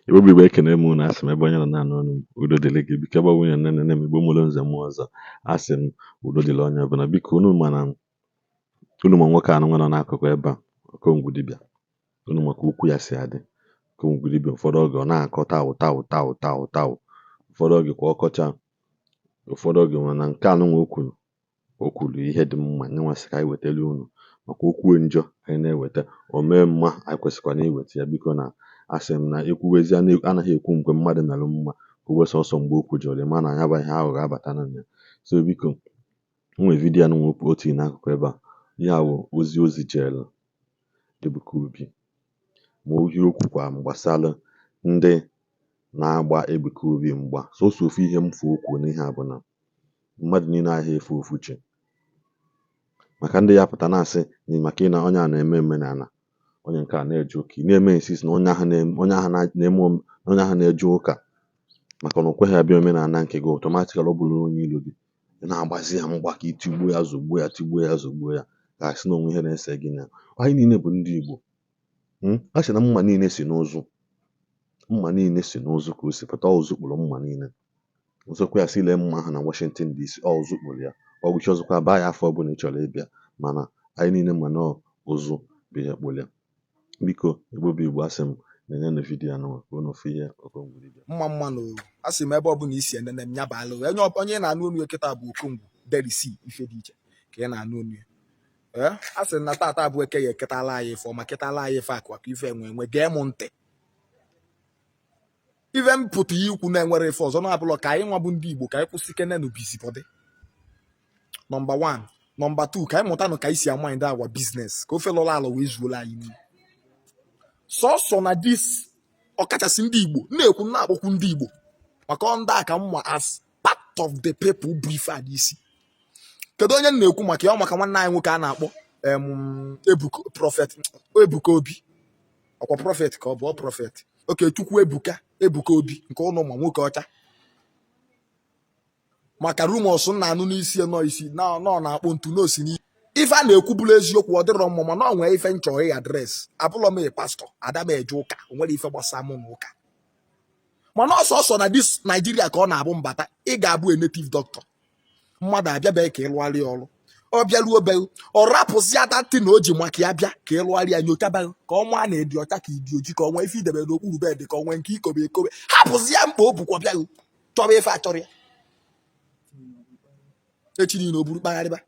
Igbo bụ Igbo ekene m unu asị m ebe onye nọ na-anụ ọnụ m udo dịrị gị biko ebe nwunye nne nne m Igbo mụrụ nze m ọzọ asị m udo dịrị onye ọbụla biko unu ma nwoke anụ nọ n'akụkụ ebe a Okongwu Dibia unu maka ukwu ya si adị Okongwu Dibia ụfọdụ oge ọ na-akọ taụ taụ taụ taụ taụ ụfọdụ oge kwa ọkọcha ụfọdụ oge mana nke anụnwa o kwuru ihe dị mma nye nwasị ka anyị wetara unu maka okwu njọ anyị na-eweta o mee mma anyị kwesịkwana iweta ya biko na asị m na ekwuwezi anaghị ekwu mgbe mmadụ merụ mma kwuwe sọsọ mgbe okwu jọrọ ma na anya bụ ihe ahụ ga-abata na ya so biko nwe vidiyo anụ nwe otu n'akụkụ ebe a ya bụ ozi jere Ebuka Obi ma ohi okwu kwa gbasara ndị na-agba Ebuka Obi mgba sọsọ ofu ihe mfu okwu n'ihe a bụ na mmadụ niile ahịa efe ofuche maka ndị ya pụta na-asị maka ị na onye a na-eme omenala onye nke a na-eje ụka ị na-eme insist na onye ahụ na-eje ụka maka na o kweghị abịa omenala nke gị ọtọmatikali ọ bụrụ onye ilo gị ị na-agbazi ya mgba ka itigbuo ya zogbuo ya tigbuo ya zogbuo ya ga-asị na onwe ihe na-ese gị na anyị niile bụ ndị Igbo a sị na mma niile si n'ụzụ ka o si pụta ụzụ kpụrụ mma niile ụzọkwa ya si lee mma ahụ na Washington DC ụzụ kpụrụ ya ọgwụchi ọzọkwa baa ya afọ ọbụla ị chọrọ ịbịa mana anyị niile ma na ụzụ bụ ihe kpụrụ ya biko Igbo bụ Igbo asị m na-enye na vidiyo anụ unu ofu ihe Okongwu Dibia mma na asị m ebe ọbụla isi enene m nyabalụ onye na-anụ onu ekịta bụ Okongwu derisi ife dị iche ka ị na-anụ onu ya a sị na tata abụ eke ya eketala anyị ife ọma ketala anyị ife akụ aka ife enwe gee m ntị ife m pụta ikwu na-enwere ife ọzọ na-abụlọ ka anyị nwa bụ ndị Igbo ka anyị kwụsị kene n'obisipọdị nọmba 1 nọmba 2 ka anyị mụta nụ ka anyị si ama ndị agwa biznes ka ofe lọrọ alọ wee zuola anyị n'ihu sọsọ na dis ọkachasị ndị Igbo na-ekwu na-akpọkwu ndị Igbo maka ndị aka mma as part of the people bụ ife a n'isi kedu onye na-ekwu maka ya maka nwanne anyị nwoke a na-akpọ Ebuka Obi ọkwa prọfet ka ọ bụ prọfet oke Chukwu Ebuka Obi nke ụnụ ma nwoke ọcha maka rumors na-anụ n'isi nọ isi nọ na-akpọ ntu n'osi n'ihe ife a na-ekwu bụrụ eziokwu ọ dịrọ mma mana ọ nwee ife nchọrọ ị adreesị abụlọ m pastọ Adam eje ụka o nwere ife gbasara mụ na ụka mana ọsọsọ na dis Naijiria ka ọ na-abụ mbata ị ga-abụ a native doctor mmadụ abịabeghị ka ịlụgharị ọrụ ọ bịaruo be ọ rapụzi adatị na o ji maka ya bịa ka ịlụgharị ya nyochabaghị ka ọnwa na-edi ọcha ka ịdị oji ka ọnwa ife idebe n'okpuru bedị ka ọnwa nke ikobe ekobe hapụzi ya mkpa o bukwa bịaghị chọba ife achọrọ ya echi niile o buru kpagharịba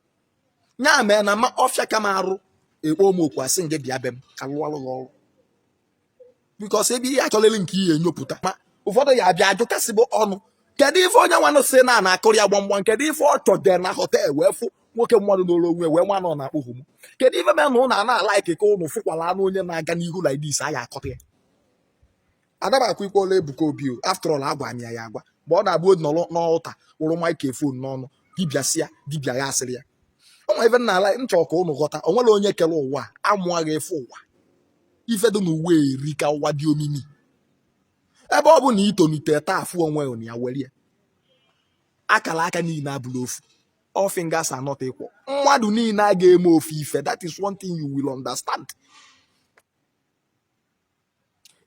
nya mee na ọfịa ka m arụ ekpo m okwu asị gị bịa be m ka lụọrụ gị ọrụ bikos ebe ihe achọrọla nke ihe enyopụta ma ụfọdụ ya abịa ajụkasịbụ ọnụ kedu ife onye nwanụ si na-akụrụ ya gbamgbam kedu ife ọ chọdere na họtel wee fụ nwoke mmadụ n'ụlọ onwe wee nwa nọ na-akpụ hụ m kedu ife mee na ụnụ na-alaiki ka ụnụ fụkwala anụ onye na-aga n'ihu like this aya akọta ya adabakwa ikwola Ebuka Obi after all agwa m ya agwa mgbe ọ na-abụ nọrọ n'ọta wụrụ microphone n'ọnụ dibịa ya asịrị ya ọnwa ife nna ala nchọ ka ụnụ ghọta o nwere onye kere ụwa amụaghị efe ụwa ife dị n'uwe eri ka ụwa dị omimi ebe ọ bụ na itonite taa afụ onwe unu ya were ya akara aka niile abụrụ ofu all fingers are not equal mmadụ niile a ga-eme ofu ife that is one thing you will understand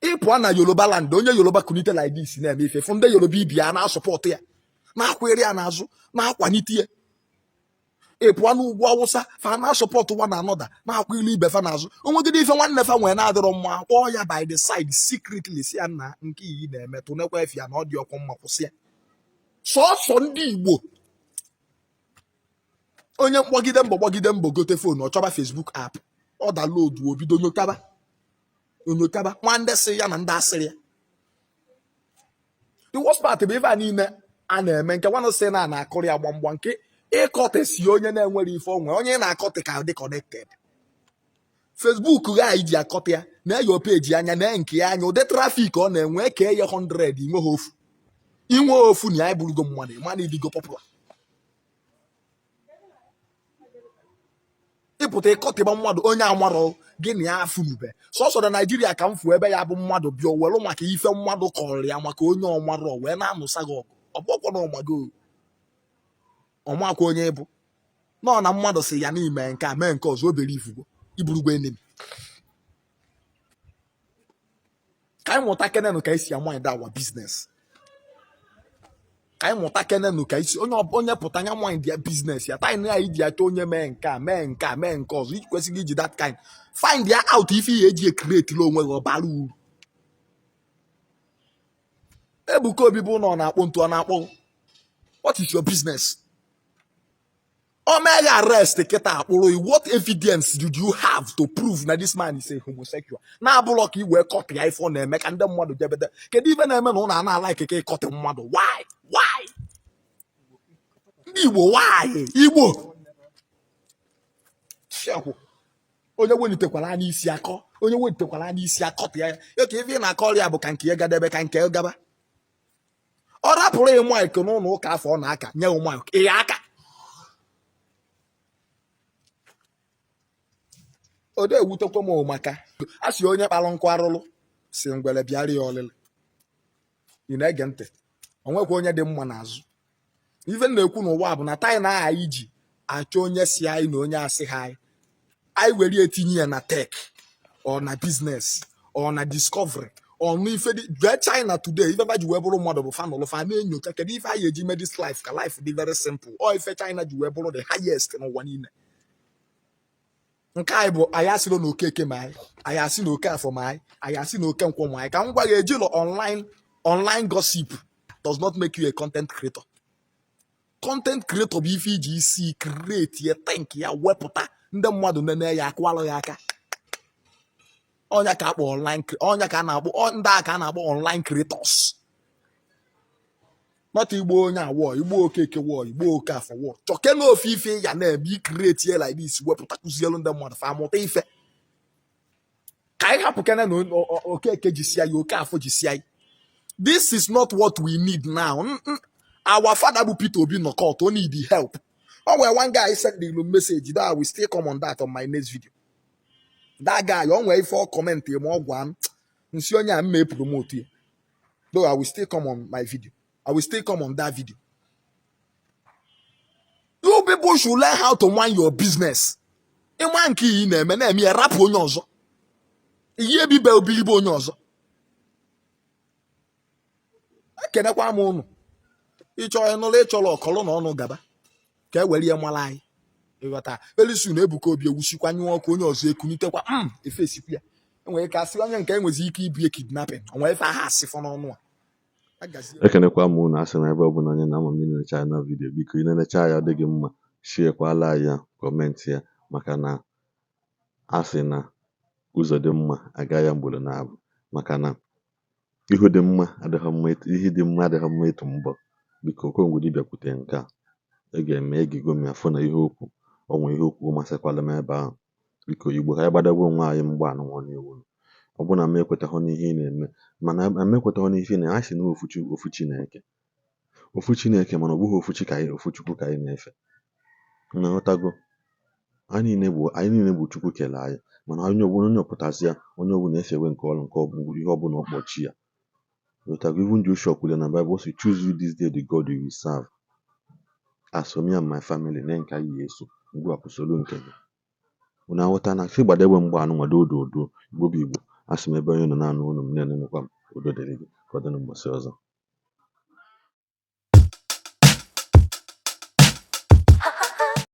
ịpụa na Yoruba land onye Yoruba kunite like this na-eme ife fụ ndị Yoruba ibi ya na-asọpọtụ ya na-akwere ya n'azụ na-akwanite ya ịpụa n'ugwu Awụsa fa na-asọpọtụ nwa na anọda na-akwa ilu ibe fa n'azụ onwegide ife nwanne fa nwere na-adịrọ mma kpọọ ya by the side secretly si ya na nke iyi na-emetụ nekwa efe ya na ọ dị ọkwa mma kwụsị ya sọsọ ndị Igbo onye gbagide mbọ gote fonu ọ chọba Facebook app ọ download obido nyokaba nwande sị ya na ndị asịrị ya the worst part bụ ife a niile a na-eme nke nwanụ sị na-akụrụ ya gbamgba nke ịkọtesi onye na-enwere ife onwe onye na-akọtị ka dị connected Facebook ga iji akọta ya na-eyo peji anya na nke ya anya ụdị trafik ọ na-enwe ka eye 100 inwe ofu na ya burugo mmadụ mana idigo popular ịpụta ịkọtịba mmadụ onye amarọ gị na ya afụnube sọsọ na Naijiria ka m fụ ebe ya bụ mmadụ bịa welu maka ife mmadụ kọrọ ya maka onye ọmarọ wee na-anụsa gị ọgụ ọgbọkwọ na ọmago ọmakwa onye bụ nọ na mmadụ si ya n'ime nke a mee nke ọzọ obere ifugo iburugwo enemi Ka anyị mụta kenenu ka esi mind our business. Ka anyị mụta kenenu ka isi onye pụta anya mind ya business ya. Time na iji achọ onye mee nke a mee nke a mee nke ọzọ. Iji kwesịrị iji that kind. Find ya out ife ihe eji create lo onwe gị ọbara uru. Ebuka Obi bụ na ọ na-akpọ ntu ọ na-akpọ. What is your business? Omega arrest kịta akpụrụ. What evidence did you have to prove na this man is a homosexual? Na-abụlọ ka i wee kọpị ya ife ọ na-eme ka ndị mmadụ jebede. Kedu ife na-eme na ụnụ ana-alaiki ka ịkọtị mmadụ? Why? Why? Ndị Igbo, why? Igbo. Shekwu. Onye wenitekwala anya isi akọ. Onye wenitekwala anya isi akọtị ya. Oke ife ị na-akọ ya bụ ka nke ya gadebe ka nke ya gaba. Ọ rapụrụ ịmụ ike n'ụlọ ụka afọ ọ na-aka nye ụmụ ike ya aka. Ode ewutekwa m maka a sị onye kpalụ nkụ arụlụ si ngwele bịara ya ọlịlị. Ị na-ege ntị. O nwekwa onye dị mma n'azụ. Ife na-ekwu n'ụwa bụ na taị na aha iji achọ onye si anyị na onye asị ha anyị were etinye ya na tech or na business or na discovery or n'ife dị China today. Ife ba ji wee bụrụ mmadụ bụ fanụlụ fa na-enyocha kedu ife anyị eji mee this life ka life dị very simple. Ọ ife China ji wee bụrụ the highest n'ụwa niile. Nke anyị bụ anyị asịrị na Okeke ma anyị asị na Okafọ ma anyị asị na Okenkwọ ma anyị ka m gwa gị ejilo online gossip does not make you a content creator. Content creator bụ ife iji isi create ya think ya wepụta ndị mmadụ nene ya akwalụ ya aka. Ọnya ka akpọ online ọnya ka a na-akpọ ndị aka a na-akpọ online creators. Not Igbo onye awọ, Igbo Okeke wọ, Igbo Okafọ wọ. Chọke na ofe ife ya na-eme create ya like this wepụta kụzielu ndị mmadụ fa amụta ife. Ka anyị hapụ kene na Okeke jisia ya, Okafọ jisia ya. This is not what we need now. Our father bụ Peter Obi no court, only need help. Oh well, one guy sent the message that I will still come on that on my next video. That guy, on way for comment more one. Nsi onye a may promote you. Though I will still come on my video. I will still come on that video. You people should learn how to mind your business. In one key in a man, me a rap on yours. Ye be bell billy on yours. I can't come on. Each or no late or colon or no gaba. Ka were ya malai. Ịghọta. Very soon Ebuka Obi ewusikwa nye ọkụ onye ọzọ ekunitekwa efesikwa ya. Enwere ka asị onye nke enwezi ike ibie kidnapping. Onwe ife aha asị fọ n'ọnụ a. Ekenekwa m unu asị na ebe ọbụla onye na-ama m na-enecha ya na vidiyo biko ị na-enecha ya ọ dịghị mma shiekwala ya kọmentị ya maka na asị na ụzọ dị mma agaghị ya mgboro na-abụ maka na ihu dị mma adịghị mma ihe dị mma adịghị mma ịtụ mbọ biko Okongwu Dibia kwute nke a ị ga-eme egigo m ya fụ na ihe okwu ọnwa ihe okwu masịkwala m ebe ahụ biko Igbo ka anyị gbadagbo onwe anyị mgba anụnwụ n'iwu ọ bụ na m ekwetaghị n'ihe ị na-eme mana m ekwetaghị n'ihe na anyị si na ofu Chineke mana ọ bụghị ofu Chukwu ka anyị na-efe na nghọtago anyị niile bụ Chukwu kele anyị mana onye ọpụtasịa onye ọbụla efewe nke ọrụ nke ọbụ ihe ọbụla ọkpọchi ya nghọtago even Joshua kwuru na Bible say choose you this day the God you will serve as for me and my family na nke anyị eso ngwapụ soro nke gị unu aghọta na sị gbadegbe mgba anụnwado odo Igbo bụ Igbo asị m ebe onye nọ na-anụ unu m na-enenekwa m udo dịrị gị ka ọ dị n'ụbọchị ọzọ